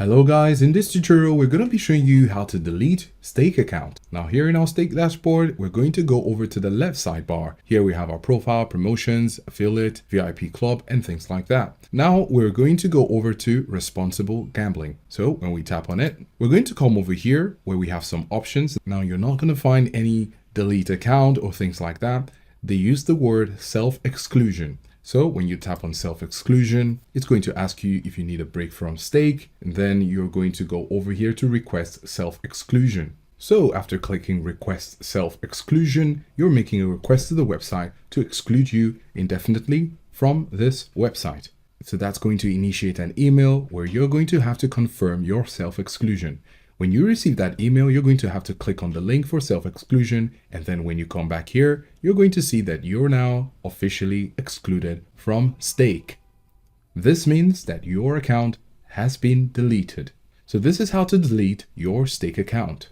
Hello guys, in this tutorial we're going to be showing you how to delete Stake account. Now here in our Stake dashboard, we're going to go over to the left sidebar. Here we have our profile, promotions, affiliate, VIP club, and things like that. Now we're going to go over to responsible gambling. So when we tap on it, we're going to come over here where we have some options. Now you're not going to find any delete account or things like that. They use the word self-exclusion. So when you tap on self-exclusion, it's going to ask you if you need a break from Stake, and then you're going to go over here to request self-exclusion. So after clicking request self-exclusion, you're making a request to the website to exclude you indefinitely from this website. So that's going to initiate an email where you're going to have to confirm your self-exclusion. When you receive that email, you're going to have to click on the link for self-exclusion. And then when you come back here, you're going to see that you're now officially excluded from Stake. This means that your account has been deleted. So this is how to delete your Stake account.